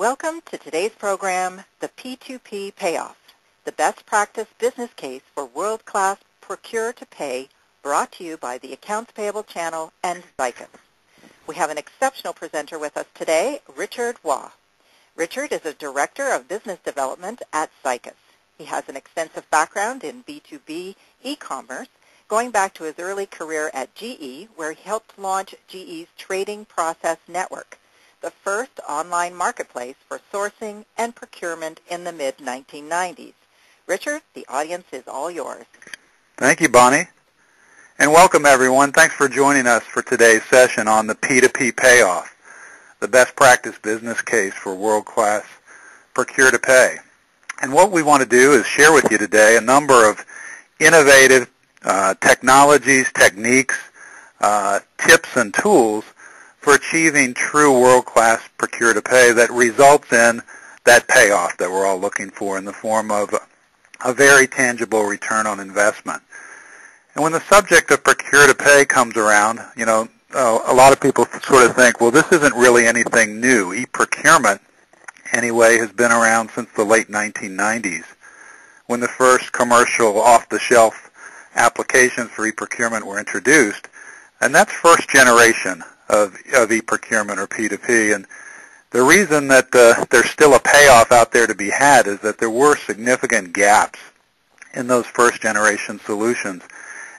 Welcome to today's program, the P2P Payoff, the best practice business case for world-class Procure-to-Pay, brought to you by the Accounts Payable Channel and Zycus. We have an exceptional presenter with us today, Richard Waugh. Richard is a Director of Business Development at Zycus. He has an extensive background in B2B e-commerce, going back to his early career at GE, where he helped launch GE's Trading Process Network, the first online marketplace for sourcing and procurement in the mid-1990s. Richard, the audience is all yours. Thank you, Bonnie. And welcome, everyone. Thanks for joining us for today's session on the P2P Payoff, the best practice business case for world-class Procure-to-Pay. And what we want to do is share with you today a number of innovative technologies, techniques, tips, and tools for achieving true world-class Procure-to-Pay that results in that payoff that we're all looking for in the form of a very tangible return on investment. And when the subject of Procure-to-Pay comes around, you know, a lot of people sort of think, well, this isn't really anything new. E-procurement, anyway, has been around since the late 1990s, when the first commercial off-the-shelf applications for e-procurement were introduced. And that's first generation of e-procurement or P2P. And the reason that there's still a payoff out there to be had is that there were significant gaps in those first generation solutions.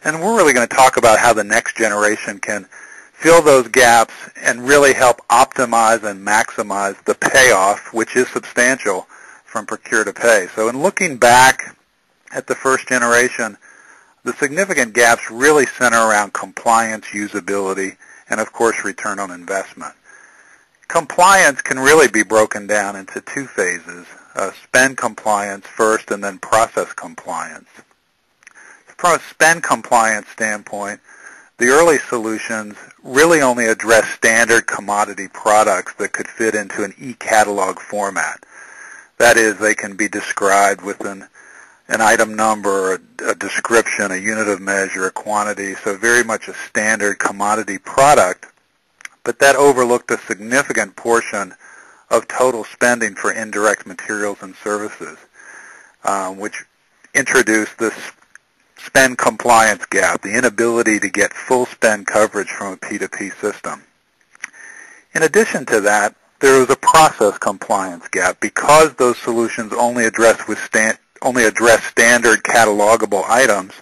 And we're really going to talk about how the next generation can fill those gaps and really help optimize and maximize the payoff, which is substantial, from Procure-to-Pay. So in looking back at the first generation, the significant gaps really center around compliance, usability, and of course return on investment. Compliance can really be broken down into two phases, spend compliance first and then process compliance. From a spend compliance standpoint, the early solutions really only address standard commodity products that could fit into an e-catalog format. That is, they can be described with an item number, a description, a unit of measure, a quantity, so very much a standard commodity product, but that overlooked a significant portion of total spending for indirect materials and services, which introduced this spend compliance gap, the inability to get full spend coverage from a P2P system. In addition to that, there was a process compliance gap because those solutions only address standard catalogable items.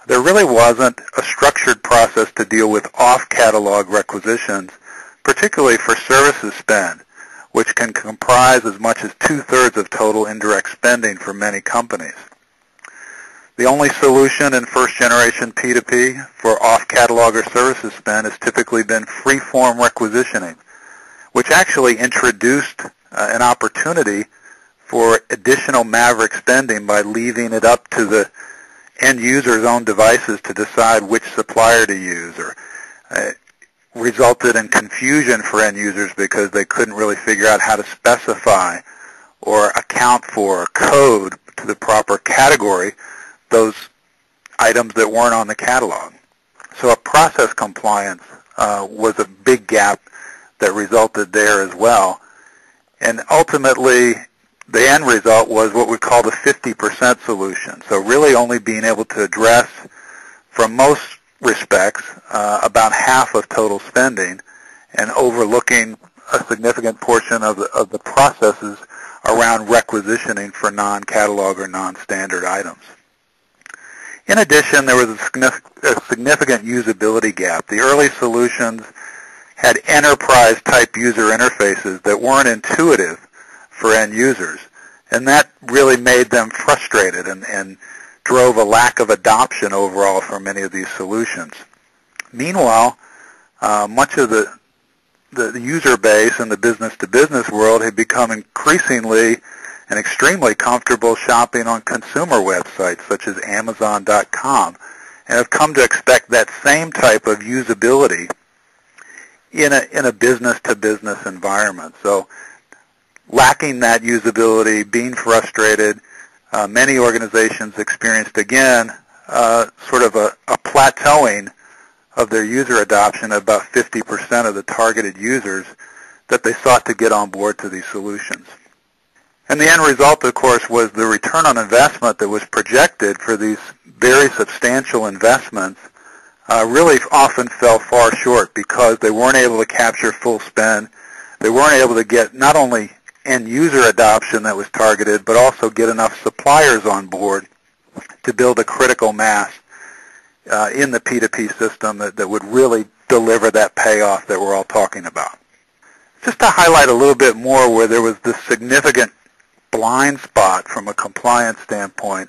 There really wasn't a structured process to deal with off-catalog requisitions, particularly for services spend, which can comprise as much as 2/3 of total indirect spending for many companies. The only solution in first-generation P2P for off-catalog or services spend has typically been free-form requisitioning, which actually introduced an opportunity for additional maverick spending by leaving it up to the end user's own devices to decide which supplier to use, or resulted in confusion for end users because they couldn't really figure out how to specify or account for or code to the proper category those items that weren't on the catalog. So a process compliance was a big gap that resulted there as well. And ultimately, the end result was what we call the 50% solution. So really only being able to address, from most respects, about half of total spending and overlooking a significant portion of the processes around requisitioning for non-catalog or non-standard items. In addition, there was a significant usability gap. The early solutions had enterprise-type user interfaces that weren't intuitive for end users, and that really made them frustrated and drove a lack of adoption overall for many of these solutions. Meanwhile, much of the user base in the business-to-business world had become increasingly and extremely comfortable shopping on consumer websites such as Amazon.com, and have come to expect that same type of usability in a business-to-business environment. So lacking that usability, being frustrated, many organizations experienced, again, sort of a plateauing of their user adoption. About 50% of the targeted users that they sought to get on board to these solutions. And the end result, of course, was the return on investment that was projected for these very substantial investments really often fell far short because they weren't able to capture full spend. They weren't able to get not only end-user adoption that was targeted, but also get enough suppliers on board to build a critical mass in the P2P system that would really deliver that payoff that we're all talking about. Just to highlight a little bit more where there was this significant blind spot from a compliance standpoint,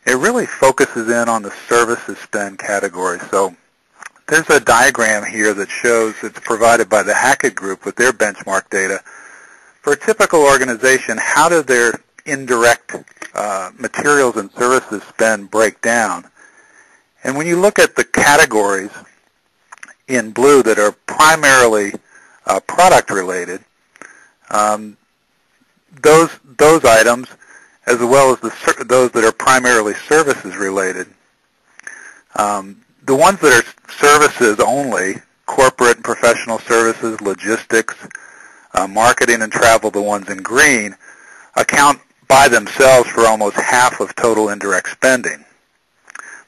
it really focuses in on the services spend category. So there's a diagram here that shows, it's provided by the Hackett Group with their benchmark data. For a typical organization, how do their indirect materials and services spend break down? And when you look at the categories in blue that are primarily product related, those items, as well as those that are primarily services related, the ones that are services only, corporate and professional services, logistics, marketing and travel, the ones in green, account by themselves for almost half of total indirect spending.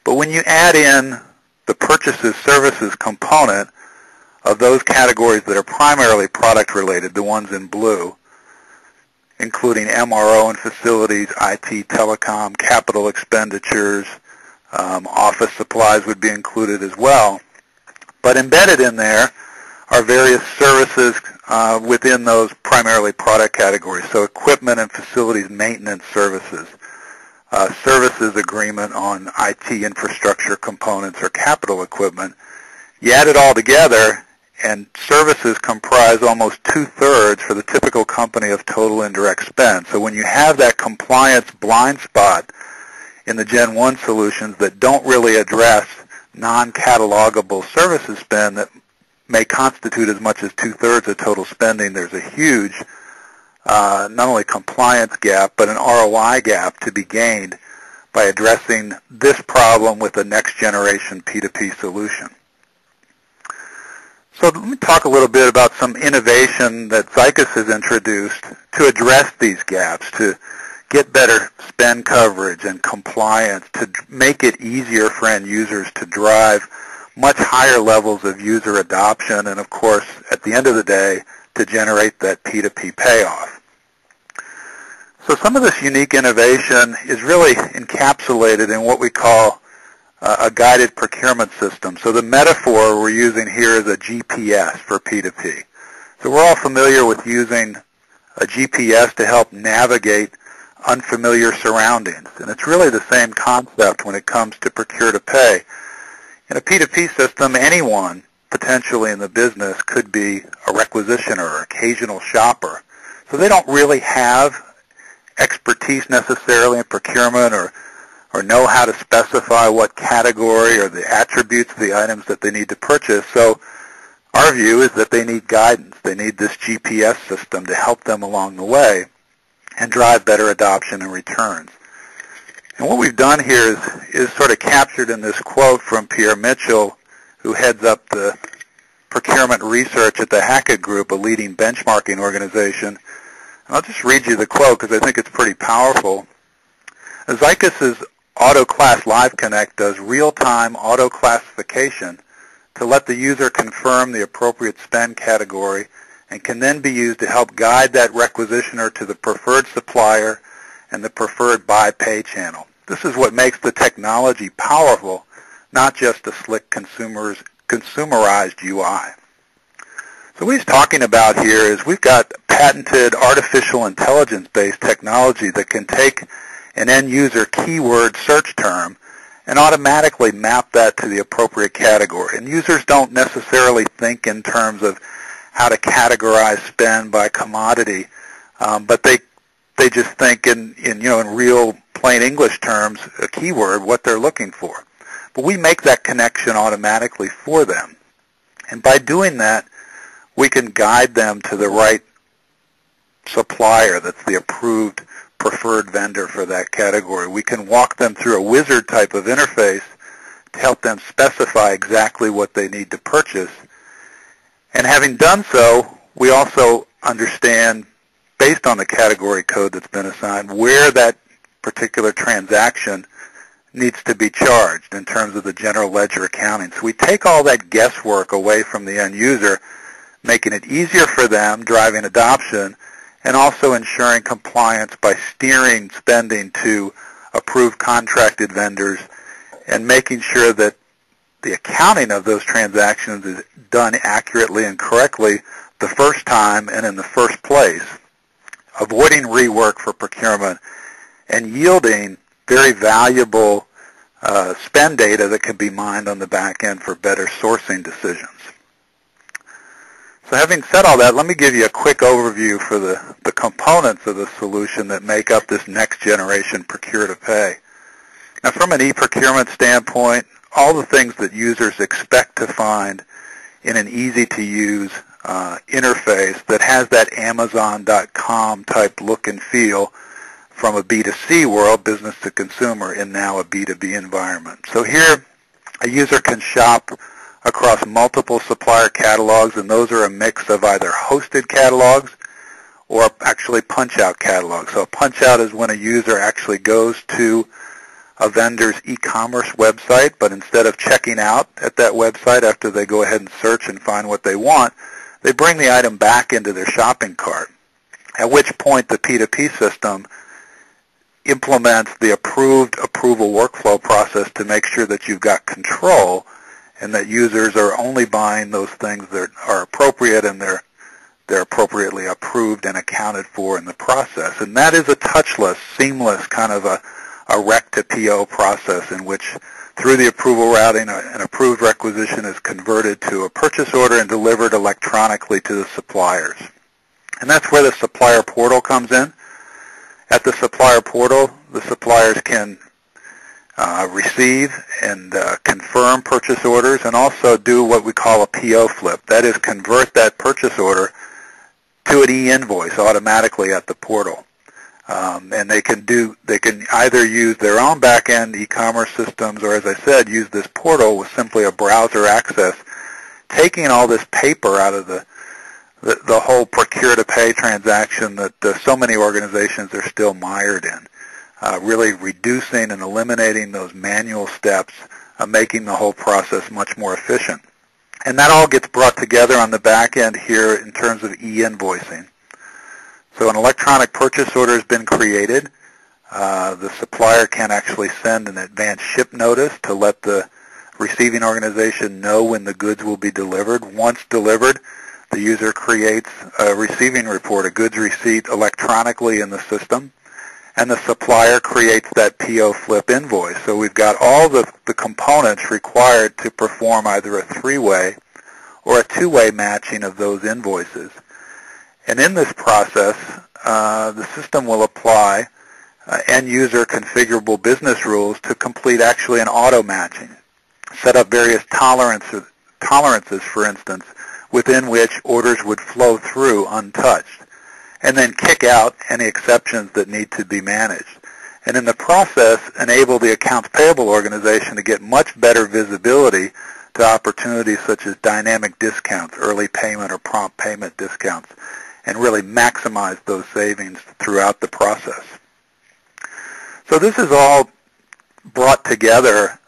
But when you add in the purchases services component of those categories that are primarily product related, the ones in blue, including MRO and facilities, IT, telecom, capital expenditures, office supplies would be included as well. But embedded in there are various services within those primarily product categories. So equipment and facilities maintenance services, services agreement on IT infrastructure components or capital equipment. You add it all together, and services comprise almost 2/3 for the typical company of total indirect spend. So when you have that compliance blind spot in the Gen 1 solutions that don't really address non-catalogable services spend that may constitute as much as 2/3 of total spending, there's a huge not only compliance gap, but an ROI gap to be gained by addressing this problem with a next generation P2P solution. So let me talk a little bit about some innovation that Zycus has introduced to address these gaps, to get better spend coverage and compliance, to make it easier for end users to drive much higher levels of user adoption, and of course, at the end of the day, to generate that P2P payoff. So some of this unique innovation is really encapsulated in what we call a guided procurement system. So the metaphor we're using here is a GPS for P2P. So we're all familiar with using a GPS to help navigate unfamiliar surroundings. And it's really the same concept when it comes to Procure-to-Pay. In a P2P system, anyone potentially in the business could be a requisitioner or occasional shopper. So they don't really have expertise necessarily in procurement or know how to specify what category or the attributes of the items that they need to purchase. So our view is that they need guidance. They need this GPS system to help them along the way and drive better adoption and returns. And what we've done here is sort of captured in this quote from Pierre Mitchell, who heads up the procurement research at the Hackett Group, a leading benchmarking organization. And I'll just read you the quote because I think it's pretty powerful. Zycus's AutoClass Live Connect does real-time auto-classification to let the user confirm the appropriate spend category and can then be used to help guide that requisitioner to the preferred supplier and the preferred buy-pay channel. This is what makes the technology powerful, not just a slick consumerized UI. So what he's talking about here is we've got patented artificial intelligence-based technology that can take an end-user keyword search term and automatically map that to the appropriate category. And users don't necessarily think in terms of how to categorize spend by commodity, but they just think in real plain English terms, a keyword, what they're looking for. But we make that connection automatically for them. And by doing that, we can guide them to the right supplier that's the approved preferred vendor for that category. We can walk them through a wizard type of interface to help them specify exactly what they need to purchase. And having done so, we also understand, based on the category code that's been assigned, where that particular transaction needs to be charged in terms of the general ledger accounting. So we take all that guesswork away from the end user, making it easier for them, driving adoption, and also ensuring compliance by steering spending to approved contracted vendors and making sure that the accounting of those transactions is done accurately and correctly the first time and in the first place, avoiding rework for procurement and yielding very valuable spend data that can be mined on the back end for better sourcing decisions. So having said all that, let me give you a quick overview for the components of the solution that make up this next generation Procure-to-Pay. Now from an e-procurement standpoint, all the things that users expect to find in an easy-to-use interface that has that Amazon.com type look and feel from a B2C world, business to consumer, in now a B2B environment. So here, a user can shop across multiple supplier catalogs, and those are a mix of either hosted catalogs or actually punch-out catalogs. So a punch-out is when a user actually goes to a vendor's e-commerce website, but instead of checking out at that website after they go ahead and search and find what they want, they bring the item back into their shopping cart, at which point the P2P system implements the approval workflow process to make sure that you've got control and that users are only buying those things that are appropriate and they're appropriately approved and accounted for in the process. And that is a touchless, seamless kind of a rec-to-PO process in which through the approval routing an approved requisition is converted to a purchase order and delivered electronically to the suppliers. And that's where the supplier portal comes in. At the supplier portal, the suppliers can receive and confirm purchase orders and also do what we call a PO flip. That is, convert that purchase order to an e-invoice automatically at the portal. And they can either use their own back-end e-commerce systems or, as I said, use this portal with simply a browser access, taking all this paper out of the whole procure-to-pay transaction that so many organizations are still mired in, really reducing and eliminating those manual steps, making the whole process much more efficient. And that all gets brought together on the back end here in terms of e-invoicing. So an electronic purchase order has been created. The supplier can actually send an advance ship notice to let the receiving organization know when the goods will be delivered. Once delivered, the user creates a receiving report, a goods receipt, electronically in the system, and the supplier creates that PO flip invoice. So we've got all the components required to perform either a three-way or a two-way matching of those invoices. And in this process, the system will apply end-user configurable business rules to complete actually an auto-matching, set up various tolerances, for instance, within which orders would flow through untouched, and then kick out any exceptions that need to be managed. And in the process, enable the accounts payable organization to get much better visibility to opportunities such as dynamic discounts, early payment or prompt payment discounts, and really maximize those savings throughout the process. So this is all brought together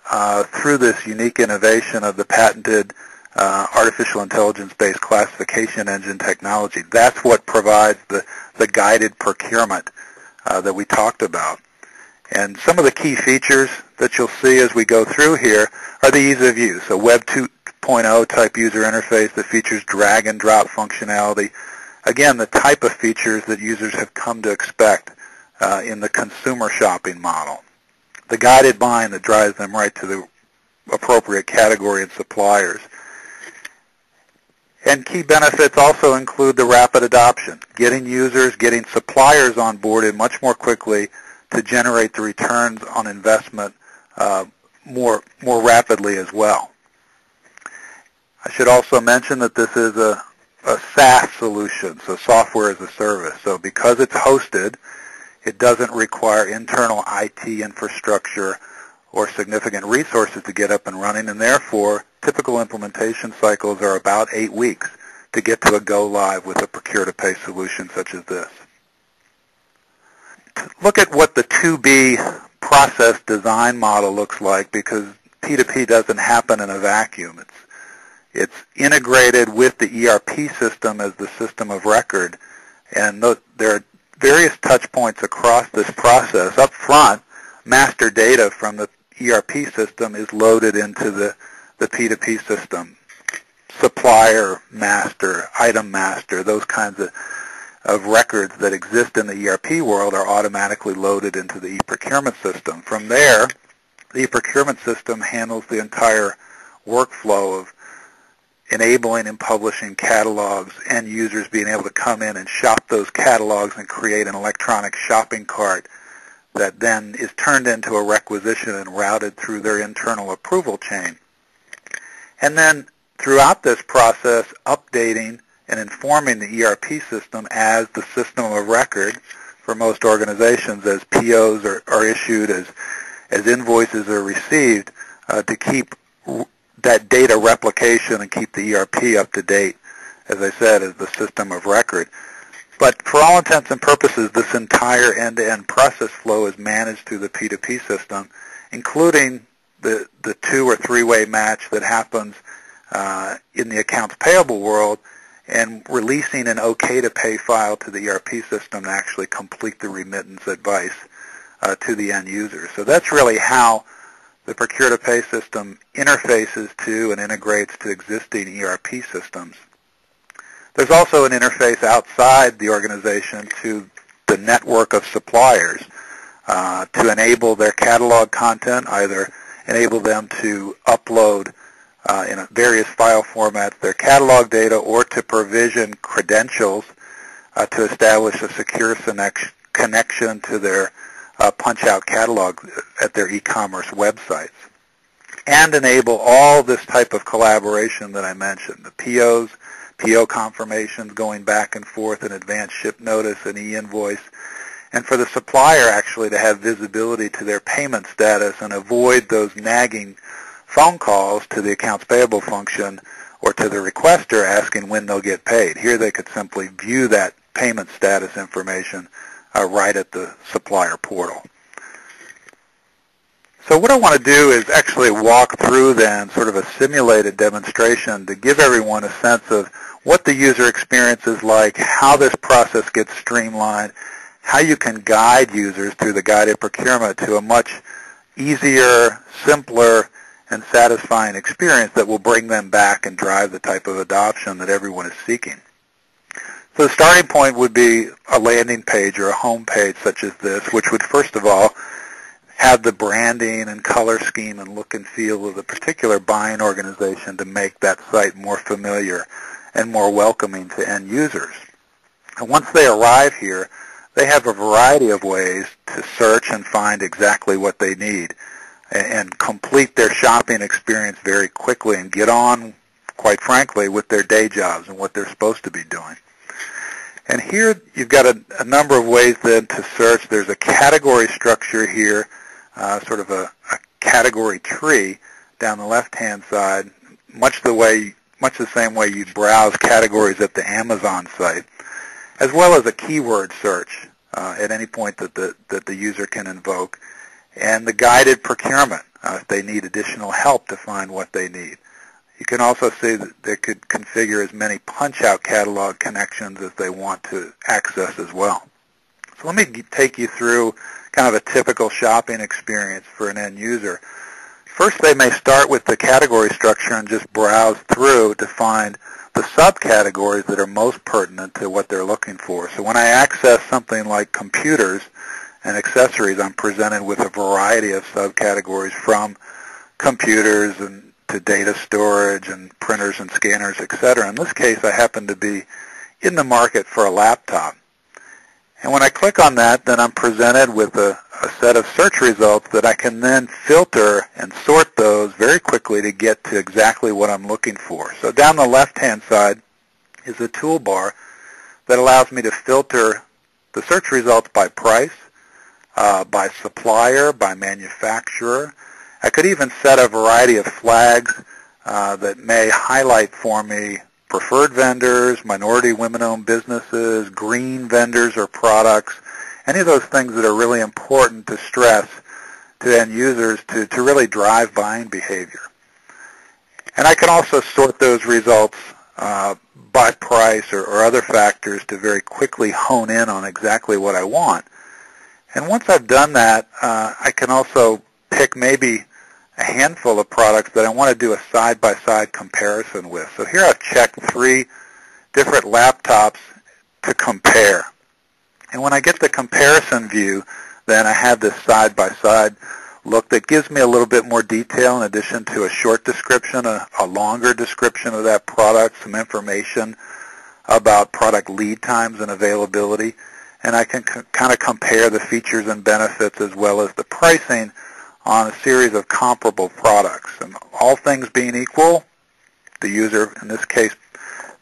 through this unique innovation of the patented artificial intelligence-based classification engine technology. That's what provides the guided procurement that we talked about. And some of the key features that you'll see as we go through here are the ease of use. So Web 2.0 type user interface that features drag and drop functionality. Again, the type of features that users have come to expect in the consumer shopping model. The guided buying that drives them right to the appropriate category and suppliers. And key benefits also include the rapid adoption, getting suppliers onboarded much more quickly to generate the returns on investment more rapidly as well. I should also mention that this is a SaaS solution, so software as a service. So because it's hosted, it doesn't require internal IT infrastructure or significant resources to get up and running, and therefore typical implementation cycles are about 8 weeks. to get to a go live with a procure-to-pay solution such as this. Look at what the 2B process design model looks like, because P2P doesn't happen in a vacuum. It's integrated with the ERP system as the system of record, and there are various touch points across this process. Up front, master data from the ERP system is loaded into the P2P system. Supplier master, item master, those kinds of records that exist in the ERP world are automatically loaded into the e-procurement system. From there, the e-procurement system handles the entire workflow of enabling and publishing catalogs, end users being able to come in and shop those catalogs and create an electronic shopping cart that then is turned into a requisition and routed through their internal approval chain. And then throughout this process, updating and informing the ERP system as the system of record for most organizations as POs are issued, as invoices are received, to keep that data replication and keep the ERP up to date, as I said, as the system of record. But for all intents and purposes, this entire end-to-end process flow is managed through the P2P system, including the 2- or 3-way match that happens in the accounts payable world, and releasing an OK-to-pay file to the ERP system to actually complete the remittance advice to the end user. So that's really how the Procure-to-Pay system interfaces to and integrates to existing ERP systems. There's also an interface outside the organization to the network of suppliers to enable their catalog content, either enable them to upload in various file formats their catalog data, or to provision credentials to establish a secure connection to their punch-out catalog at their e-commerce websites, and enable all this type of collaboration that I mentioned, the POs, PO confirmations going back and forth, an advance ship notice, an e-invoice, and for the supplier actually to have visibility to their payment status and avoid those nagging phone calls to the accounts payable function or to the requester asking when they'll get paid. Here they could simply view that payment status information right at the supplier portal. So what I want to do is actually walk through then sort of a simulated demonstration to give everyone a sense of what the user experience is like, how this process gets streamlined, how you can guide users through the guided procurement to a much easier, simpler, and satisfying experience that will bring them back and drive the type of adoption that everyone is seeking. So the starting point would be a landing page or a home page such as this, which would first of all have the branding and color scheme and look and feel of the particular buying organization to make that site more familiar and more welcoming to end users. And once they arrive here, they have a variety of ways to search and find exactly what they need and complete their shopping experience very quickly and get on, quite frankly, with their day jobs and what they're supposed to be doing. And here you've got a number of ways then to search. There's a category structure here, sort of a category tree down the left-hand side, much the same way you'd browse categories at the Amazon site, as well as a keyword search at any point that the user can invoke, and the guided procurement if they need additional help to find what they need. You can also see that they could configure as many punch-out catalog connections as they want to access as well. So let me take you through kind of a typical shopping experience for an end user. First, they may start with the category structure and just browse through to find the subcategories that are most pertinent to what they're looking for. So when I access something like computers and accessories, I'm presented with a variety of subcategories from computers and to data storage and printers and scanners, etc. In this case, I happen to be in the market for a laptop. And when I click on that, then I'm presented with a set of search results that I can then filter and sort those very quickly to get to exactly what I'm looking for. So down the left-hand side is a toolbar that allows me to filter the search results by price, by supplier, by manufacturer. I could even set a variety of flags that may highlight for me preferred vendors, minority women-owned businesses, green vendors or products, any of those things that are really important to stress to end users to really drive buying behavior. And I can also sort those results by price or other factors to very quickly hone in on exactly what I want. And once I've done that, I can also pick maybe a handful of products that I want to do a side-by-side comparison with. So here I've checked 3 different laptops to compare. And when I get the comparison view, then I have this side-by-side look that gives me a little bit more detail in addition to a short description, a longer description of that product, some information about product lead times and availability. And I can kind of compare the features and benefits as well as the pricing on a series of comparable products. And all things being equal, the user, in this case,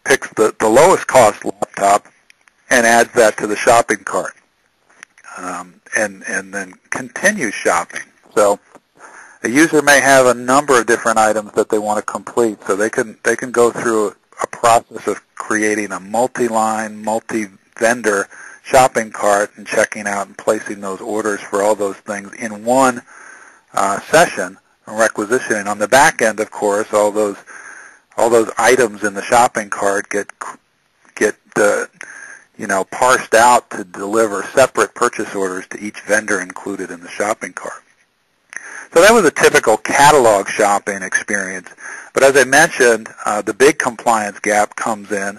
picks the lowest cost laptop and adds that to the shopping cart, and then continues shopping. So a user may have a number of different items that they want to complete, so they can go through a process of creating a multi-line, multi-vendor shopping cart and checking out and placing those orders for all those things in one session and requisitioning. On the back end, of course, all those items in the shopping cart get parsed out to deliver separate purchase orders to each vendor included in the shopping cart. So that was a typical catalog shopping experience. But as I mentioned, the big compliance gap comes in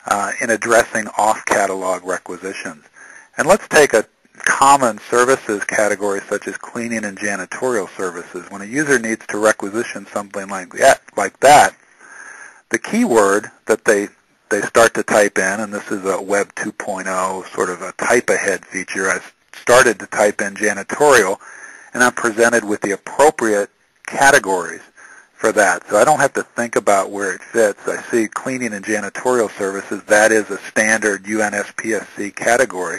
addressing off-catalog requisitions. And let's take a common services category such as cleaning and janitorial services. When a user needs to requisition something like that, the keyword that they start to type in, and this is a Web 2.0 sort of a type-ahead feature. I started to type in janitorial, and I'm presented with the appropriate categories for that. So I don't have to think about where it fits. I see cleaning and janitorial services. That is a standard UNSPSC category.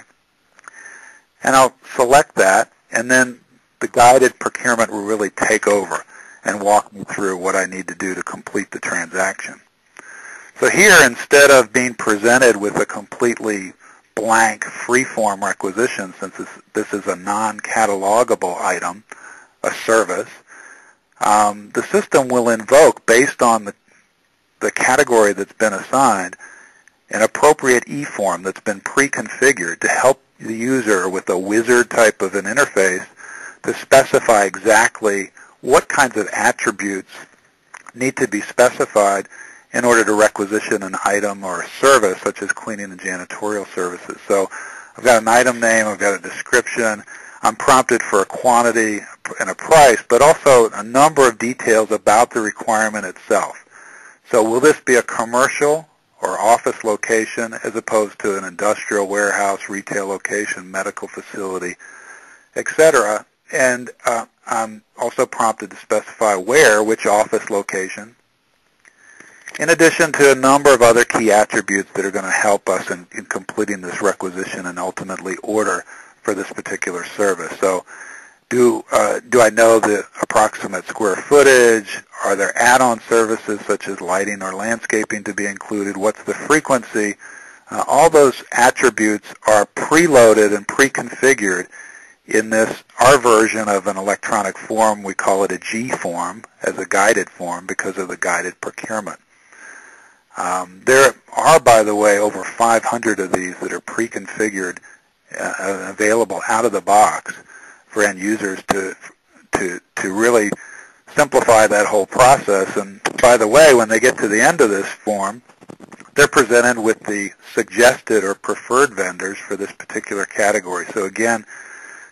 And I'll select that, and then the guided procurement will really take over and walk me through what I need to do to complete the transaction. So here, instead of being presented with a completely blank free-form requisition, since this is a non-catalogable item, a service, the system will invoke, based on the category that's been assigned, an appropriate e-form that's been pre-configured to help the user with a wizard type of an interface to specify exactly what kinds of attributes need to be specified in order to requisition an item or a service such as cleaning and janitorial services. So I've got an item name, I've got a description, I'm prompted for a quantity and a price, but also a number of details about the requirement itself. So will this be a commercial or office location as opposed to an industrial warehouse, retail location, medical facility, etc.? And I'm also prompted to specify which office location, in addition to a number of other key attributes that are going to help us in completing this requisition and ultimately order for this particular service. So do I know the approximate square footage? Are there add-on services such as lighting or landscaping to be included? What's the frequency? All those attributes are preloaded and pre-configured in our version of an electronic form. We call it a G form as a guided form because of the guided procurement. There are, by the way, over 500 of these that are pre-configured and available out of the box for end users to really simplify that whole process. And by the way, when they get to the end of this form, they're presented with the suggested or preferred vendors for this particular category. So again,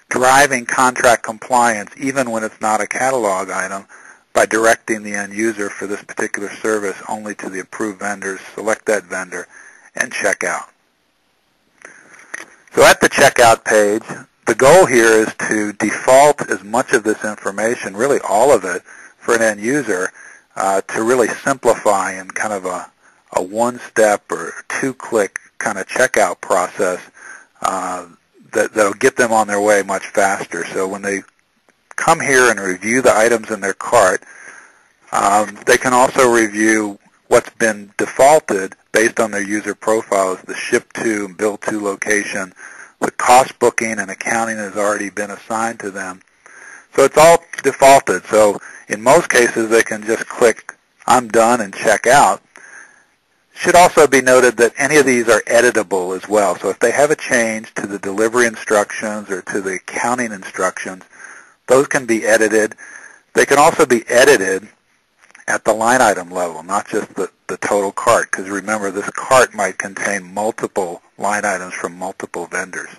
driving contract compliance even when it's not a catalog item by directing the end user for this particular service only to the approved vendors, select that vendor, and check out. So at the checkout page, the goal here is to default as much of this information, really all of it, for an end user to really simplify in kind of a one-step or two-click kind of checkout process that'll get them on their way much faster. So when they come here and review the items in their cart, they can also review what's been defaulted based on their user profile is the ship to and bill to location. The cost booking and accounting has already been assigned to them. So it's all defaulted. So in most cases, they can just click I'm done and check out. Should also be noted that any of these are editable as well. So if they have a change to the delivery instructions or to the accounting instructions, those can be edited. They can also be edited at the line item level, not just the total cart, because remember, this cart might contain multiple line items from multiple vendors.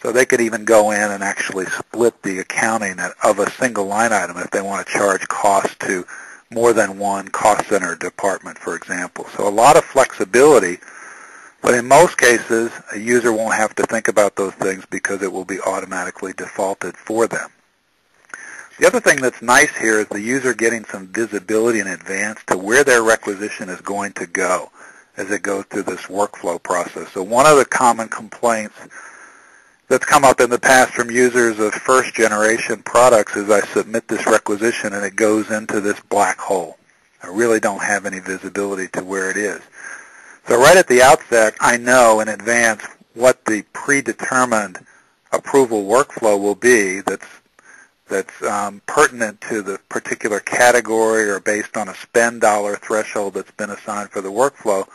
So they could even go in and actually split the accounting of a single line item if they want to charge cost to more than one cost center department, for example. So a lot of flexibility, but in most cases, a user won't have to think about those things because it will be automatically defaulted for them. The other thing that's nice here is the user getting some visibility in advance to where their requisition is going to go as it goes through this workflow process. So one of the common complaints that's come up in the past from users of first-generation products is I submit this requisition and it goes into this black hole. I really don't have any visibility to where it is. So right at the outset, I know in advance what the predetermined approval workflow will be that's pertinent to the particular category or based on a spend dollar threshold that's been assigned for the workflow.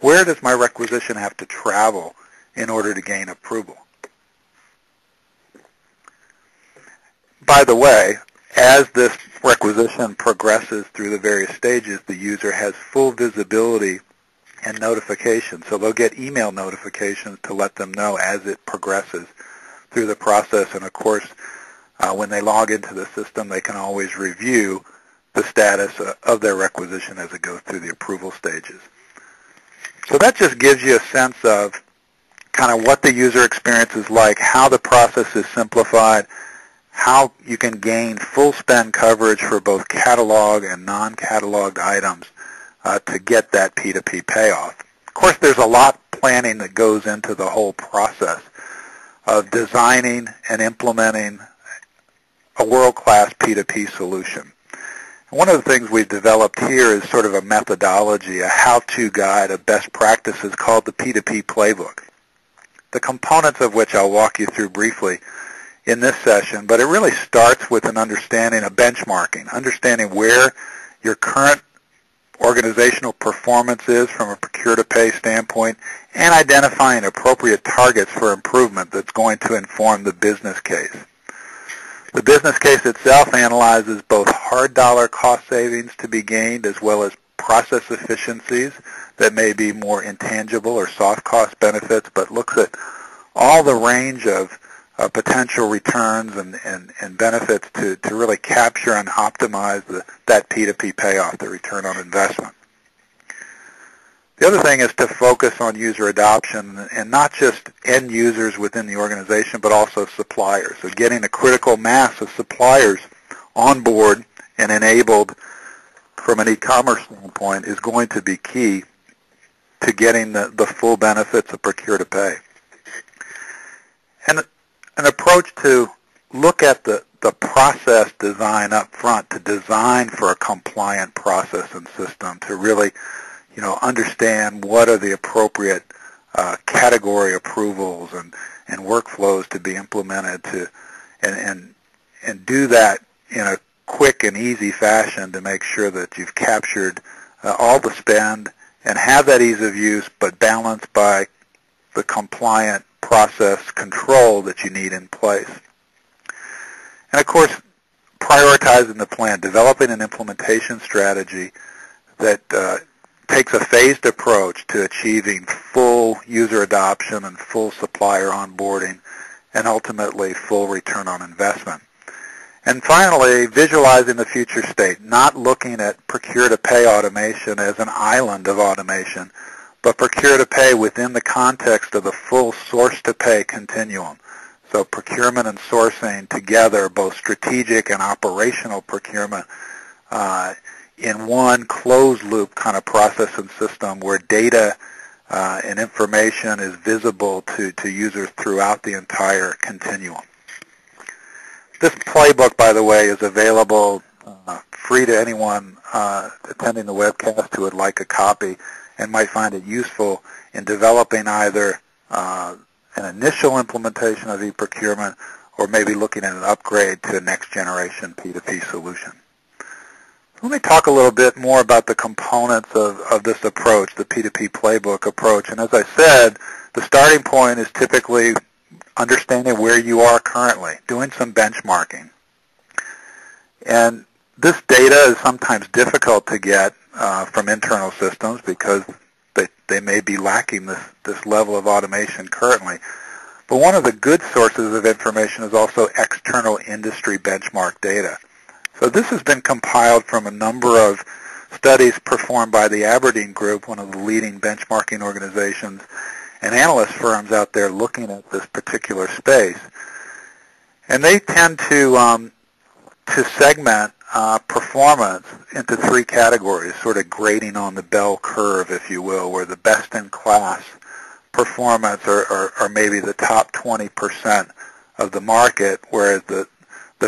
Where does my requisition have to travel in order to gain approval? By the way, as this requisition progresses through the various stages, the user has full visibility and notification. So they'll get email notifications to let them know as it progresses through the process. And of course, when they log into the system, they can always review the status of their requisition as it goes through the approval stages. So that just gives you a sense of kind of what the user experience is like, how the process is simplified, how you can gain full spend coverage for both catalog and non-cataloged items to get that P2P payoff. Of course, there's a lot of planning that goes into the whole process of designing and implementing a world-class P2P solution. And one of the things we've developed here is sort of a methodology, a how-to guide of best practices called the P2P Playbook, the components of which I'll walk you through briefly in this session, but it really starts with an understanding of benchmarking, understanding where your current organizational performance is from a procure-to-pay standpoint, and identifying appropriate targets for improvement that's going to inform the business case. The business case itself analyzes both hard dollar cost savings to be gained as well as process efficiencies that may be more intangible or soft cost benefits, but looks at all the range of potential returns and benefits to really capture and optimize that P2P payoff, the return on investment. The other thing is to focus on user adoption and not just end users within the organization, but also suppliers. So getting a critical mass of suppliers on board and enabled from an e-commerce standpoint is going to be key to getting the full benefits of Procure-to-Pay. And an approach to look at the process design up front, to design for a compliant process and system, to really understand what are the appropriate category approvals and workflows to be implemented and do that in a quick and easy fashion to make sure that you've captured all the spend and have that ease of use, but balanced by the compliant process control that you need in place. And of course, prioritizing the plan, developing an implementation strategy that takes a phased approach to achieving full user adoption and full supplier onboarding and ultimately full return on investment. And finally, visualizing the future state, not looking at procure-to-pay automation as an island of automation, but procure-to-pay within the context of the full source-to-pay continuum. So procurement and sourcing together, both strategic and operational procurement, in one closed-loop kind of process and system where data and information is visible to users throughout the entire continuum. This playbook, by the way, is available free to anyone attending the webcast who would like a copy and might find it useful in developing either an initial implementation of e-procurement or maybe looking at an upgrade to a next-generation P2P solution. Let me talk a little bit more about the components of this approach, the P2P playbook approach. And as I said, the starting point is typically understanding where you are currently, doing some benchmarking. And this data is sometimes difficult to get from internal systems because they may be lacking this level of automation currently. But one of the good sources of information is also external industry benchmark data. So this has been compiled from a number of studies performed by the Aberdeen Group, one of the leading benchmarking organizations and analyst firms out there looking at this particular space. And they tend to segment performance into three categories, sort of grading on the bell curve, if you will, where the best-in-class performance are maybe the top 20% of the market, whereas the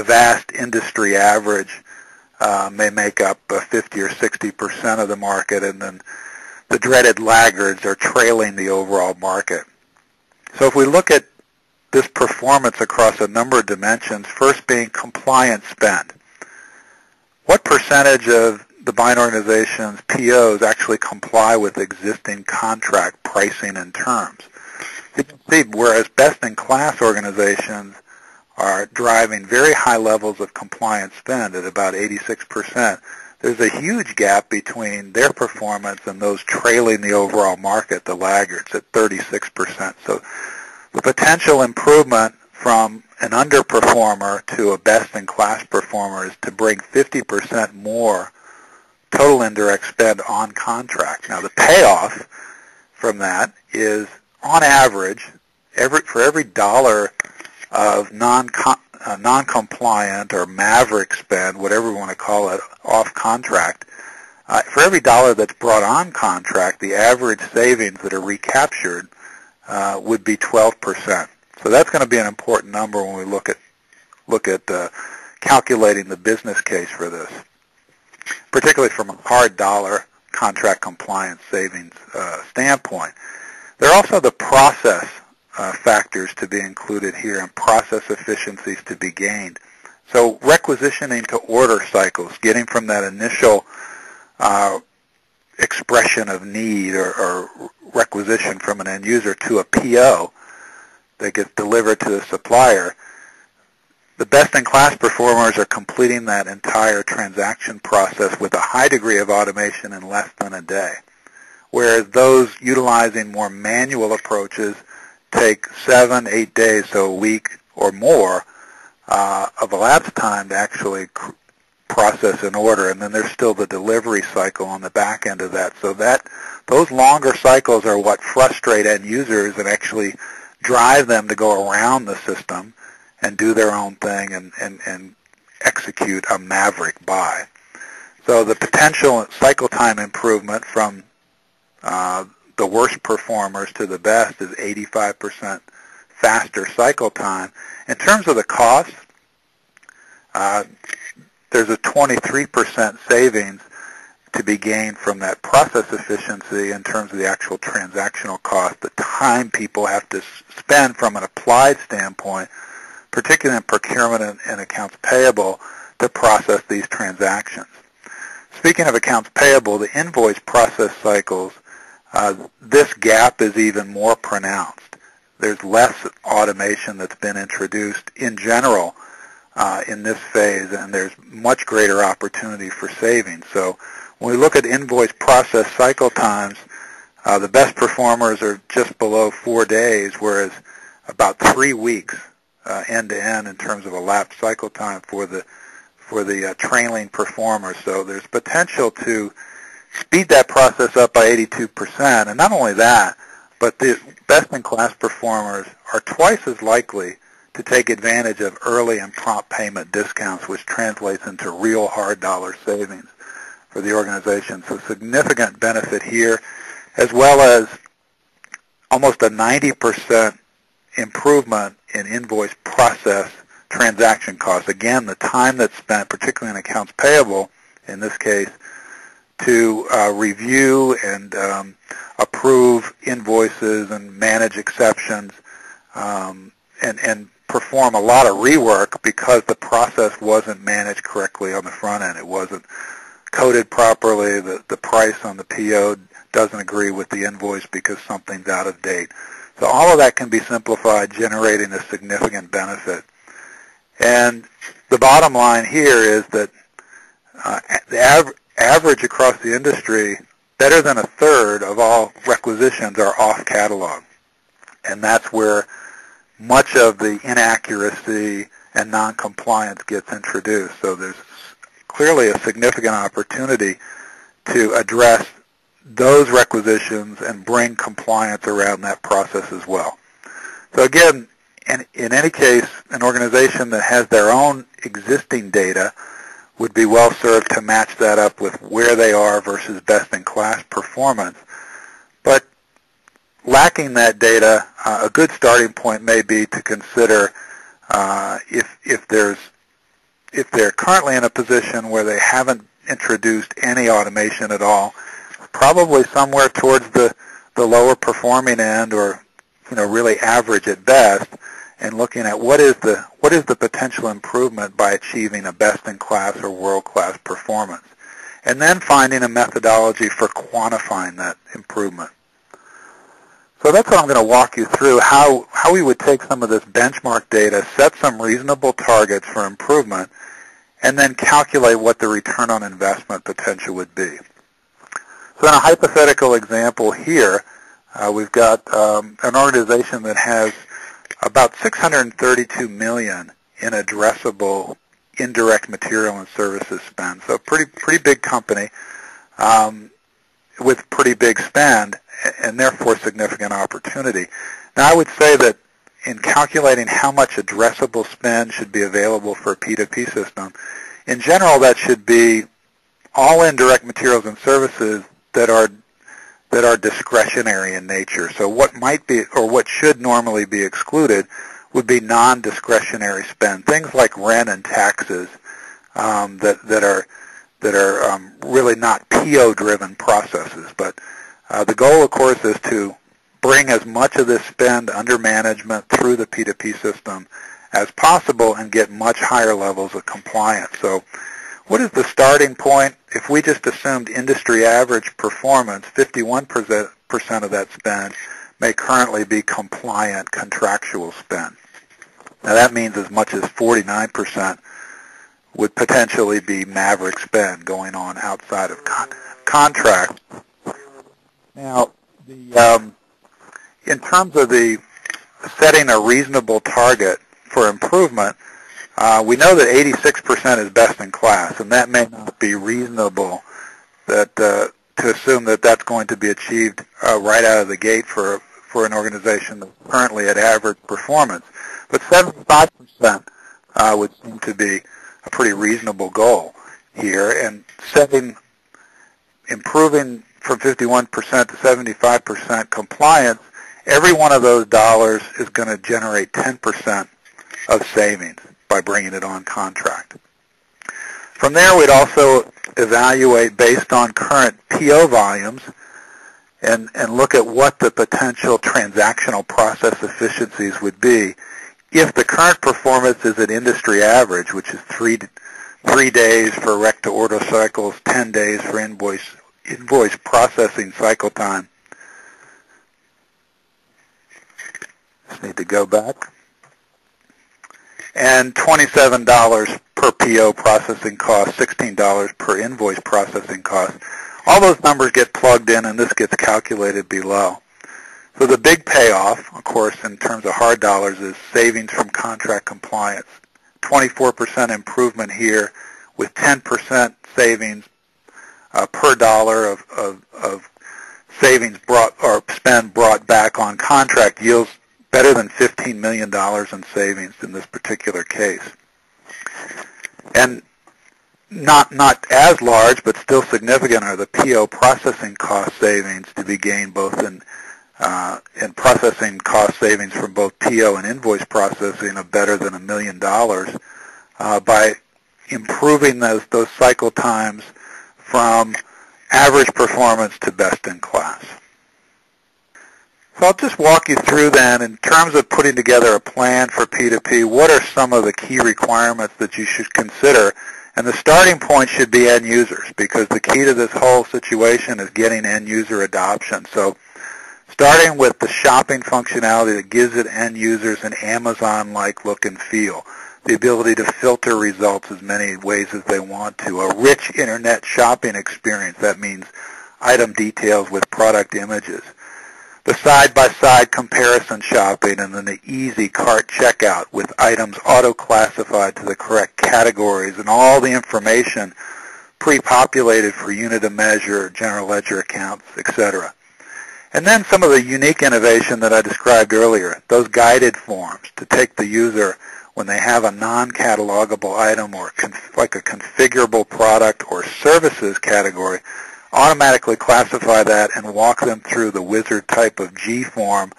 vast industry average may make up 50 or 60% of the market, and then the dreaded laggards are trailing the overall market. So if we look at this performance across a number of dimensions, first being compliance spend. What percentage of the buying organization's POs actually comply with existing contract pricing and terms? You can see, whereas best-in-class organizations are driving very high levels of compliance spend at about 86%, there's a huge gap between their performance and those trailing the overall market, the laggards, at 36%. So the potential improvement from an underperformer to a best-in-class performer is to bring 50% more total indirect spend on contract. Now, the payoff from that is, on average, for every dollar of non-compliant or maverick spend, whatever we want to call it, off contract, for every dollar that's brought on contract, the average savings that are recaptured would be 12%. So that's going to be an important number when we look at calculating the business case for this, particularly from a hard dollar contract compliance savings standpoint. There are also the process factors to be included here and process efficiencies to be gained. So requisitioning to order cycles, getting from that initial expression of need or requisition from an end user to a PO that gets delivered to the supplier, the best-in-class performers are completing that entire transaction process with a high degree of automation in less than a day, whereas those utilizing more manual approaches take 7-8 days, so a week or more of elapsed time to actually process an order, and then there's still the delivery cycle on the back end of that. So those longer cycles are what frustrate end users and actually drive them to go around the system and do their own thing and execute a maverick buy. So the potential cycle time improvement from the worst performers to the best is 85% faster cycle time. In terms of the cost, there's a 23% savings to be gained from that process efficiency in terms of the actual transactional cost, the time people have to spend from an applied standpoint, particularly in procurement and accounts payable, to process these transactions. Speaking of accounts payable, the invoice process cycles, this gap is even more pronounced. There's less automation that's been introduced in general in this phase, and there's much greater opportunity for savings. So when we look at invoice process cycle times, the best performers are just below 4 days, whereas about 3 weeks end-to-end in terms of elapsed cycle time for the trailing performers. So there's potential to speed that process up by 82%, and not only that, but the best-in-class performers are twice as likely to take advantage of early and prompt payment discounts, which translates into real hard dollar savings for the organization. So significant benefit here, as well as almost a 90% improvement in invoice process transaction costs. Again, the time that's spent, particularly in accounts payable, in this case, to review and approve invoices and manage exceptions and perform a lot of rework because the process wasn't managed correctly on the front end. It wasn't coded properly. The price on the PO doesn't agree with the invoice because something's out of date. So all of that can be simplified, generating a significant benefit. And the bottom line here is that the average across the industry, better than a third of all requisitions are off catalog. And that's where much of the inaccuracy and non-compliance gets introduced. So there's clearly a significant opportunity to address those requisitions and bring compliance around that process as well. So again, in any case, an organization that has their own existing data would be well served to match that up with where they are versus best-in-class performance. But lacking that data, a good starting point may be to consider if they're currently in a position where they haven't introduced any automation at all, probably somewhere towards the lower performing end, or really average at best, and looking at what is the potential improvement by achieving a best-in-class or world-class performance, and then finding a methodology for quantifying that improvement. So that's what I'm going to walk you through, how we would take some of this benchmark data, set some reasonable targets for improvement, and then calculate what the return on investment potential would be. So in a hypothetical example here, we've got an organization that has about $632 million in addressable indirect material and services spend. So pretty big company with pretty big spend, and therefore significant opportunity. Now, I would say that in calculating how much addressable spend should be available for a P2P system, in general, that should be all indirect materials and services that are discretionary in nature. So what might be, or what should normally be excluded, would be non-discretionary spend, things like rent and taxes that are really not PO-driven processes. But the goal, of course, is to bring as much of this spend under management through the P2P system as possible and get much higher levels of compliance. So what is the starting point? If we just assumed industry average performance, 51% of that spend may currently be compliant contractual spend. Now that means as much as 49% would potentially be maverick spend going on outside of contract. Now, in terms of the setting a reasonable target for improvement, we know that 86% is best in class, and that may not be reasonable to assume that that's going to be achieved right out of the gate for an organization that's currently at average performance. But 75% would seem to be a pretty reasonable goal here, and improving from 51% to 75% compliance, every one of those dollars is going to generate 10% of savings by bringing it on contract. From there, we'd also evaluate based on current PO volumes and look at what the potential transactional process efficiencies would be if the current performance is at industry average, which is 3 days for rec-to-order cycles, 10 days for invoice processing cycle time. Just need to go back. And $27 per PO processing cost, $16 per invoice processing cost. All those numbers get plugged in, and this gets calculated below. So the big payoff, of course, in terms of hard dollars, is savings from contract compliance. 24% improvement here with 10% savings per dollar of savings spend brought back on contract yields better than $15 million in savings in this particular case. And not as large, but still significant, are the PO processing cost savings to be gained both in and processing cost savings from both PO and invoice processing of better than $1 million by improving those cycle times from average performance to best in class. So I'll just walk you through then, in terms of putting together a plan for P2P, what are some of the key requirements that you should consider? And the starting point should be end users, because the key to this whole situation is getting end user adoption. So starting with the shopping functionality that gives it end users an Amazon-like look and feel, the ability to filter results as many ways as they want to, a rich internet shopping experience, that means item details with product images, the side-by-side comparison shopping, and then the easy cart checkout with items auto-classified to the correct categories and all the information pre-populated for unit of measure, general ledger accounts, etc. And then some of the unique innovation that I described earlier, those guided forms to take the user when they have a non-catalogable item or like a configurable product or services category, automatically classify that and walk them through the wizard type of G form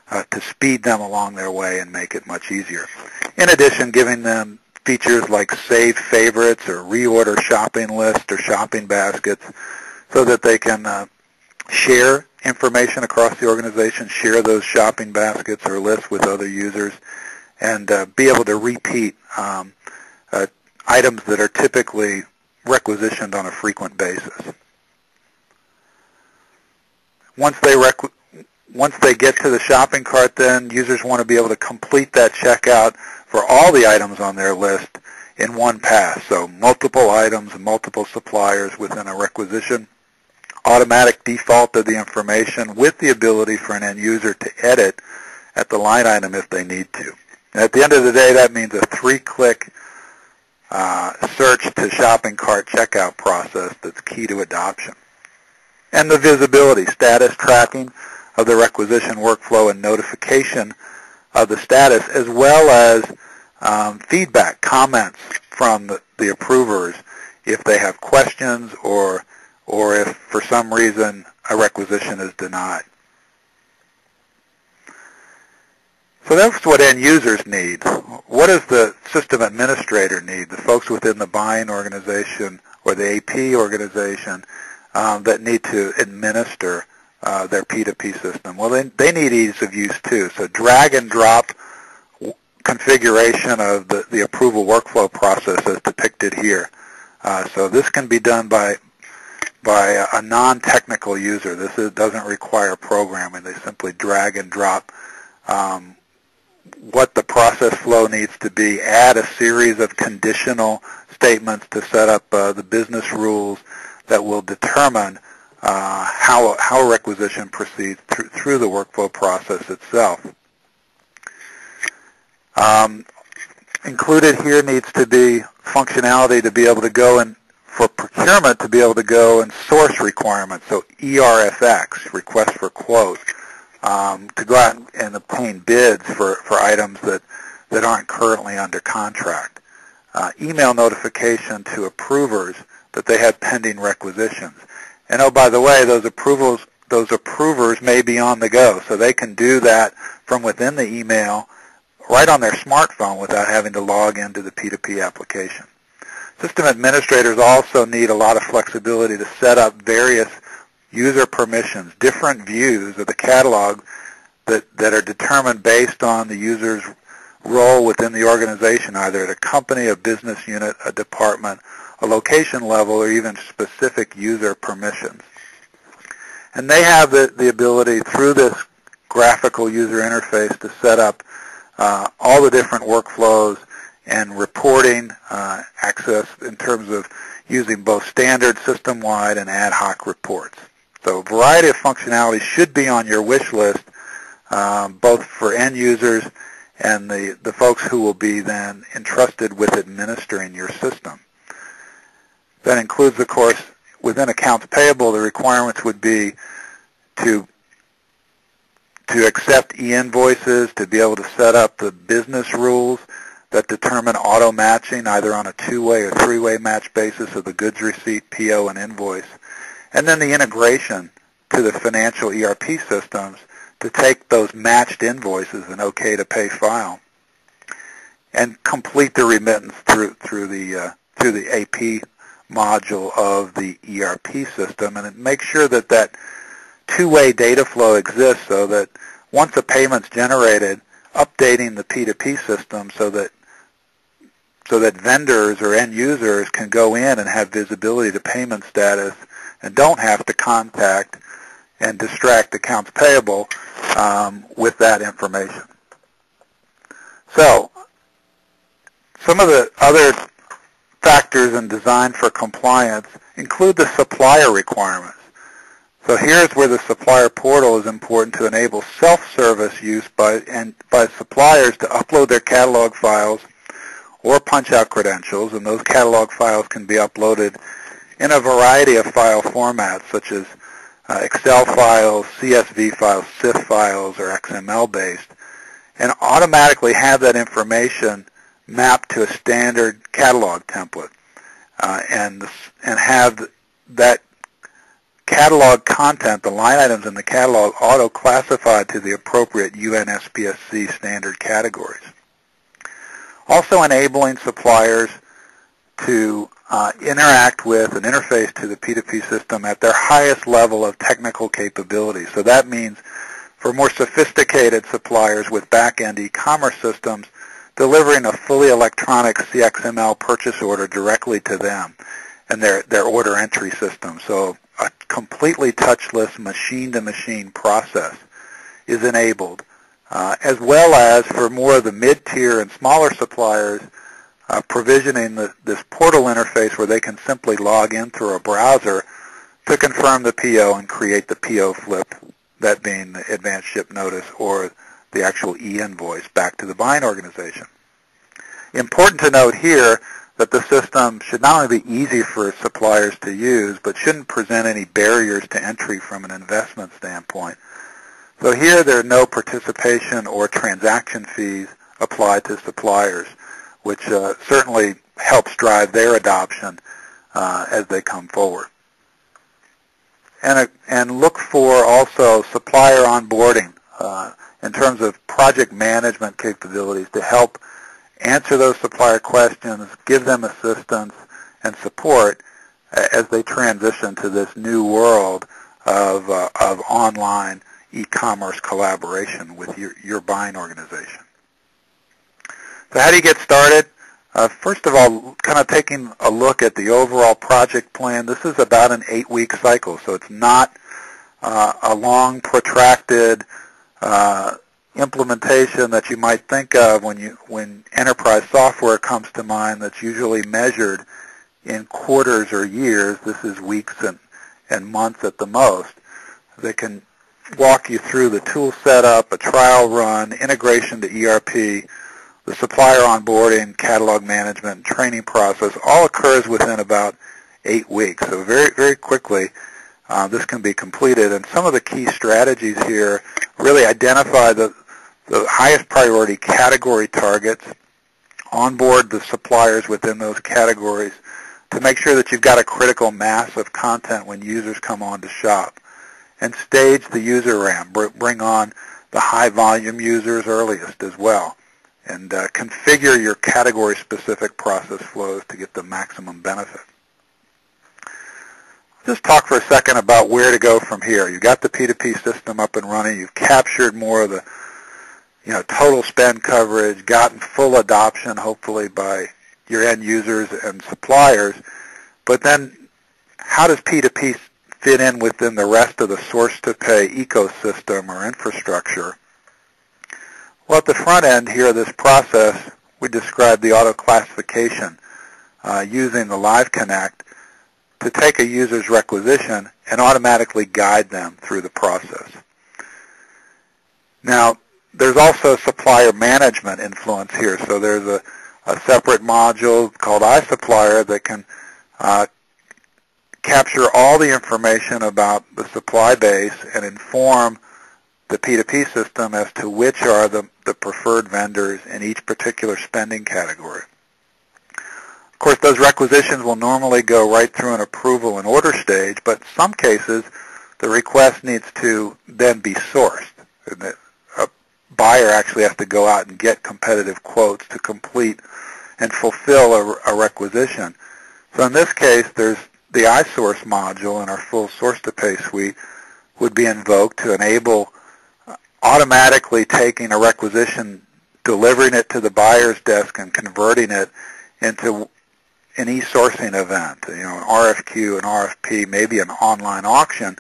to speed them along their way and make it much easier. In addition, giving them features like save favorites or reorder shopping lists or shopping baskets so that they can share information across the organization, share those shopping baskets or lists with other users, and be able to repeat items that are typically requisitioned on a frequent basis. Once they get to the shopping cart, then users want to be able to complete that checkout for all the items on their list in one pass. So multiple items and multiple suppliers within a requisition, automatic default of the information with the ability for an end user to edit at the line item if they need to. And at the end of the day, that means a 3-click search to shopping cart checkout process that's key to adoption. And the visibility, status tracking of the requisition workflow and notification of the status, as well as feedback, comments from the approvers if they have questions or if for some reason a requisition is denied. So that's what end users need. What does the system administrator need, the folks within the buying organization or the AP organization that need to administer their P2P system? Well, they need ease of use too. So drag and drop configuration of the approval workflow process as depicted here. So this can be done by a non-technical user. This doesn't require programming. They simply drag and drop what the process flow needs to be, add a series of conditional statements to set up the business rules that will determine how a requisition proceeds through the workflow process itself. Included here needs to be functionality to be able to go and for procurement to be able to go and source requirements, so ERFX, request for quote, to go out and obtain bids for items that aren't currently under contract. Email notification to approvers that they have pending requisitions. And oh, by the way, those approvers may be on the go, so they can do that from within the email right on their smartphone without having to log into the P2P application. System administrators also need a lot of flexibility to set up various user permissions, different views of the catalog that are determined based on the user's role within the organization, either at a company, a business unit, a department, a location level, or even specific user permissions. And they have the ability through this graphical user interface to set up all the different workflows and reporting access in terms of using both standard system-wide and ad hoc reports. So a variety of functionality should be on your wish list, both for end users and the folks who will be then entrusted with administering your system. That includes, of course, within accounts payable, the requirements would be to accept e-invoices, to be able to set up the business rules that determine auto matching either on a 2-way or 3-way match basis of the goods receipt, PO, and invoice. And then the integration to the financial ERP systems to take those matched invoices and OK-to-Pay file and complete the remittance through the AP module of the ERP system, and make sure that that two-way data flow exists so that once a payment's generated, updating the P2P system so that vendors or end users can go in and have visibility to payment status and don't have to contact and distract accounts payable with that information. So, some of the other factors in design for compliance include the supplier requirements. So here's where the supplier portal is important to enable self-service use by suppliers to upload their catalog files or punch-out credentials, and those catalog files can be uploaded in a variety of file formats such as Excel files, CSV files, CIF files, or XML-based, and automatically have that information mapped to a standard catalog template, and have that catalog content, the line items in the catalog, auto-classified to the appropriate UNSPSC standard categories. Also enabling suppliers to interact with and interface to the P2P system at their highest level of technical capability. So that means for more sophisticated suppliers with back-end e-commerce systems, delivering a fully electronic CXML purchase order directly to them and their order entry system. So a completely touchless machine-to-machine process is enabled, as well as for more of the mid-tier and smaller suppliers, provisioning this portal interface where they can simply log in through a browser to confirm the PO and create the PO flip, that being the advanced ship notice or the actual e-invoice back to the buying organization. Important to note here that the system should not only be easy for suppliers to use, but shouldn't present any barriers to entry from an investment standpoint. So here there are no participation or transaction fees applied to suppliers, which certainly helps drive their adoption as they come forward. And look for also supplier onboarding in terms of project management capabilities to help answer those supplier questions, give them assistance and support as they transition to this new world of online e-commerce collaboration with your buying organization. So how do you get started? First of all, kind of taking a look at the overall project plan. This is about an 8-week cycle, so it's not a long, protracted implementation that you might think of when enterprise software comes to mind. That's usually measured in quarters or years. This is weeks and months at the most. They can walk you through the tool setup, a trial run, integration to ERP, the supplier onboarding, catalog management, and training process. All occurs within about 8 weeks. So very, very quickly this can be completed. And some of the key strategies here really identify the highest priority category targets, onboard the suppliers within those categories to make sure that you've got a critical mass of content when users come on to shop, and stage the user ramp, bring on the high volume users earliest as well, and configure your category-specific process flows to get the maximum benefit. Just talk for a second about where to go from here. You've got the P2P system up and running. You've captured more of the total spend coverage, gotten full adoption, hopefully, by your end users and suppliers. But then how does P2P fit in within the rest of the source-to-pay ecosystem or infrastructure? Well, at the front end here of this process, we describe the auto-classification using the Live Connect to take a user's requisition and automatically guide them through the process. Now, there's also supplier management influence here. So there's a separate module called iSupplier that can capture all the information about the supply base and inform the P2P system as to which are the preferred vendors in each particular spending category. Of course, those requisitions will normally go right through an approval and order stage, but in some cases, the request needs to then be sourced. a buyer actually has to go out and get competitive quotes to complete and fulfill a requisition. So in this case, there's the iSource module in our full source-to-pay suite would be invoked to enable automatically taking a requisition, delivering it to the buyer's desk, and converting it into an e-sourcing event, an RFQ, an RFP, maybe an online auction,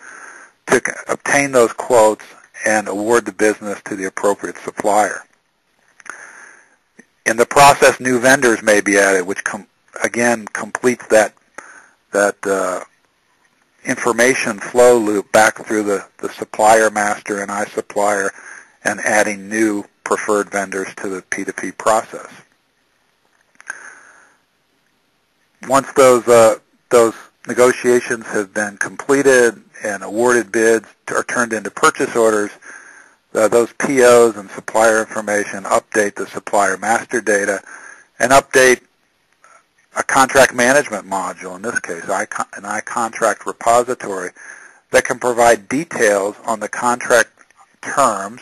to obtain those quotes and award the business to the appropriate supplier. In the process, new vendors may be added, which again completes that information flow loop back through the supplier master and iSupplier, and adding new preferred vendors to the P2P process. Once those negotiations have been completed and awarded bids are turned into purchase orders, those POs and supplier information update the supplier master data and update a contract management module, in this case, an iContract repository, that can provide details on the contract terms,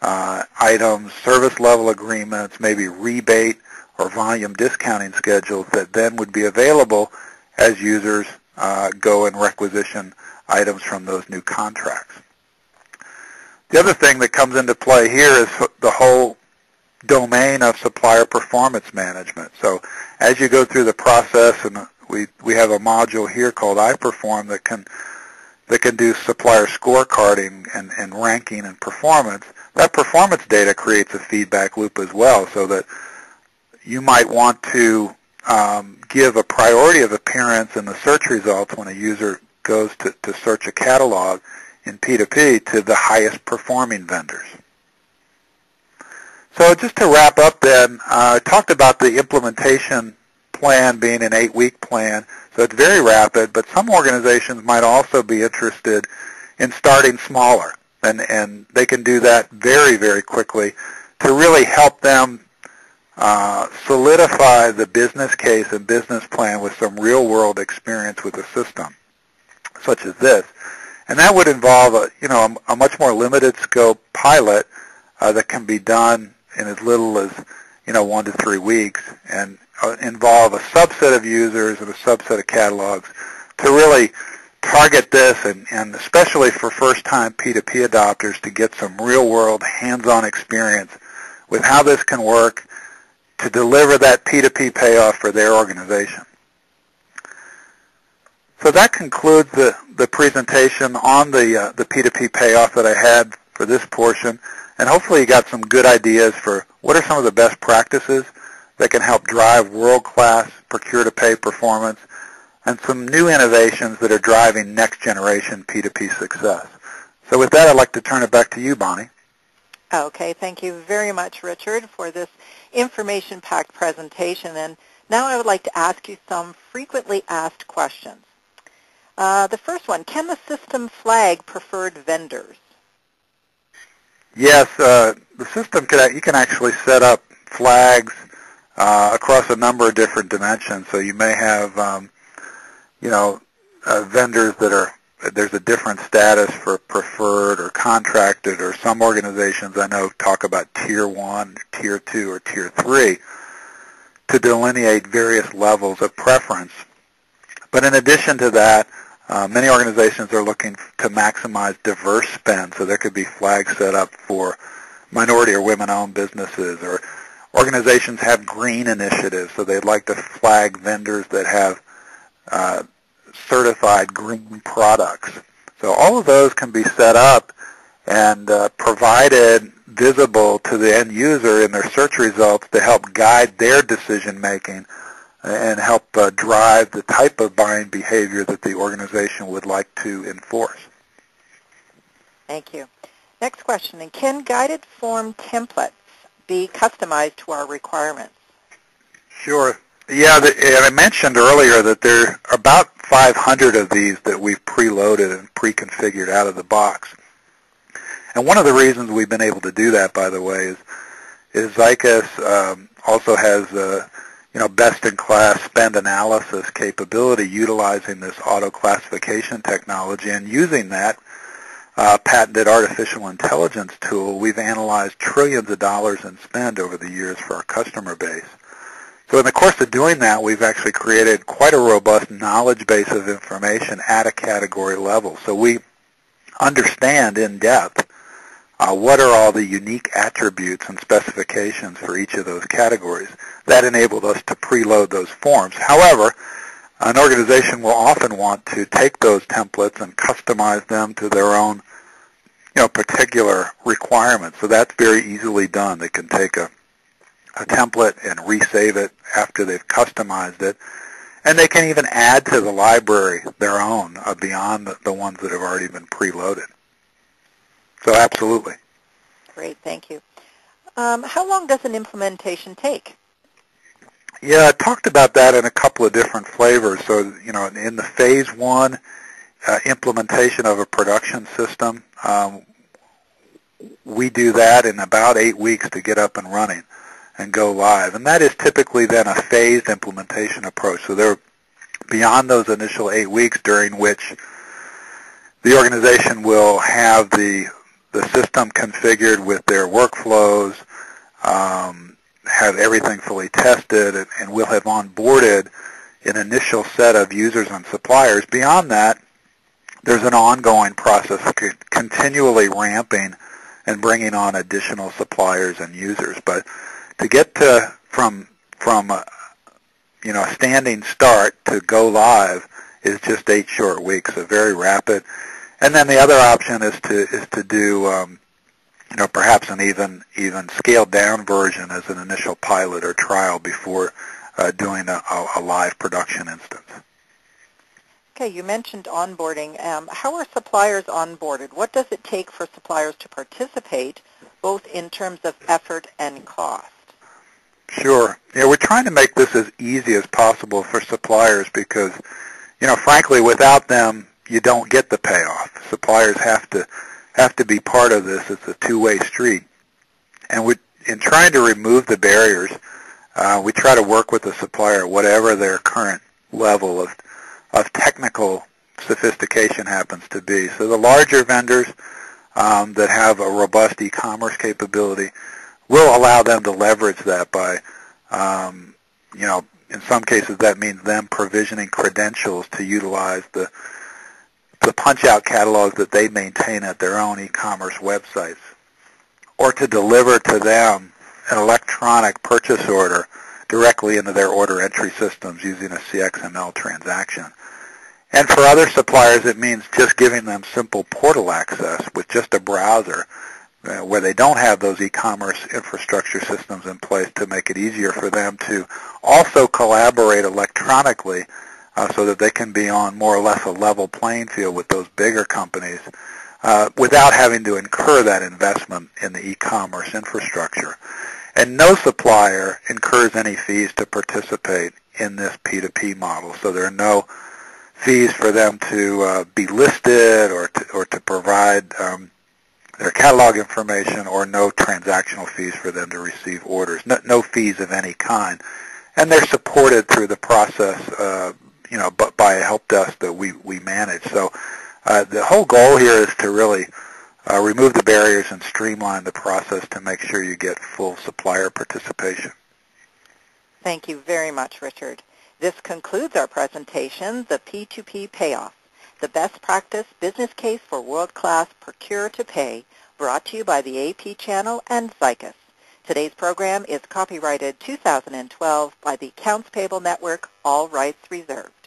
items, service level agreements, maybe rebate or volume discounting schedules that then would be available as users go and requisition items from those new contracts. The other thing that comes into play here is the whole domain of supplier performance management. So as you go through the process, and we have a module here called iPerform that can do supplier scorecarding and ranking and performance. That performance data creates a feedback loop as well, so that you might want to give a priority of appearance in the search results when a user goes to search a catalog in P2P to the highest performing vendors. So just to wrap up then, I talked about the implementation plan being an 8-week plan, so it's very rapid, but some organizations might also be interested in starting smaller, and they can do that very, very quickly to really help them solidify the business case and business plan with some real-world experience with the system, such as this. And that would involve a much more limited scope pilot that can be done in as little as 1 to 3 weeks, and involve a subset of users and a subset of catalogs to really target this, and especially for first-time P2P adopters, to get some real-world hands-on experience with how this can work to deliver that P2P payoff for their organization. So that concludes the presentation on the P2P payoff that I had for this portion, and hopefully you got some good ideas for what are some of the best practices that can help drive world-class procure-to-pay performance, and some new innovations that are driving next-generation P2P success. So with that, I'd like to turn it back to you, Bonnie. Okay, thank you very much, Richard, for this information-packed presentation. And now I would like to ask you some frequently asked questions. The first one, can the system flag preferred vendors? Yes, the system you can actually set up flags across a number of different dimensions. So you may have vendors that there's a different status for preferred or contracted, or some organizations I know talk about Tier 1, Tier 2, or Tier 3 to delineate various levels of preference. But in addition to that, many organizations are looking to maximize diverse spend, so there could be flags set up for minority or women-owned businesses, or organizations have green initiatives, so they'd like to flag vendors that have certified green products. So all of those can be set up and provided visible to the end user in their search results to help guide their decision-making and help drive the type of buying behavior that the organization would like to enforce. Thank you. Next question, and can guided form templates be customized to our requirements? Sure. Yeah, I mentioned earlier that there are about 500 of these that we've preloaded and pre-configured out of the box. And one of the reasons we've been able to do that, by the way, is Zycus also has best-in-class spend analysis capability utilizing this auto-classification technology, and using that, patented artificial intelligence tool, we've analyzed trillions of dollars in spend over the years for our customer base. So in the course of doing that, we've actually created quite a robust knowledge base of information at a category level. So we understand in depth what are all the unique attributes and specifications for each of those categories. That enabled us to preload those forms. However, an organization will often want to take those templates and customize them to their own particular requirements. So that's very easily done. They can take a template and resave it after they've customized it. And they can even add to the library their own beyond the ones that have already been preloaded. So absolutely. Great, thank you. How long does an implementation take? Yeah, I talked about that in a couple of different flavors. So, in the phase one implementation of a production system, we do that in about 8 weeks to get up and running and go live. And that is typically then a phased implementation approach. So they're beyond those initial 8 weeks, during which the organization will have the system configured with their workflows, have everything fully tested, and we'll have onboarded an initial set of users and suppliers. Beyond that, there's an ongoing process of continually ramping and bringing on additional suppliers and users. But to get from a standing start to go live is just 8 short weeks, so very rapid. And then the other option is to do perhaps an even scaled down version as an initial pilot or trial before doing a live production instance. Okay, you mentioned onboarding. How are suppliers onboarded? What does it take for suppliers to participate, both in terms of effort and cost? Sure. Yeah, we're trying to make this as easy as possible for suppliers because, frankly, without them, you don't get the payoff. Suppliers have to be part of this. It's a two-way street. And in trying to remove the barriers, we try to work with the supplier, whatever their current level of technical sophistication happens to be. So the larger vendors that have a robust e-commerce capability, will allow them to leverage that by, in some cases that means them provisioning credentials to utilize the punch-out catalogs that they maintain at their own e-commerce websites, or to deliver to them an electronic purchase order directly into their order entry systems using a CXML transaction. And for other suppliers, it means just giving them simple portal access with just a browser where they don't have those e-commerce infrastructure systems in place to make it easier for them to also collaborate electronically so that they can be on more or less a level playing field with those bigger companies without having to incur that investment in the e-commerce infrastructure. And no supplier incurs any fees to participate in this P2P model, so there are no fees for them to be listed or to provide their catalog information, or no transactional fees for them to receive orders. No fees of any kind. And they're supported through the process, but by a help desk that we manage. So the whole goal here is to really remove the barriers and streamline the process to make sure you get full supplier participation. Thank you very much, Richard. This concludes our presentation, the P2P Payoff, the best practice business case for world-class Procure-to-Pay, brought to you by the AP channel and Zycus. Today's program is copyrighted 2012 by the Accounts Payable Network, all rights reserved.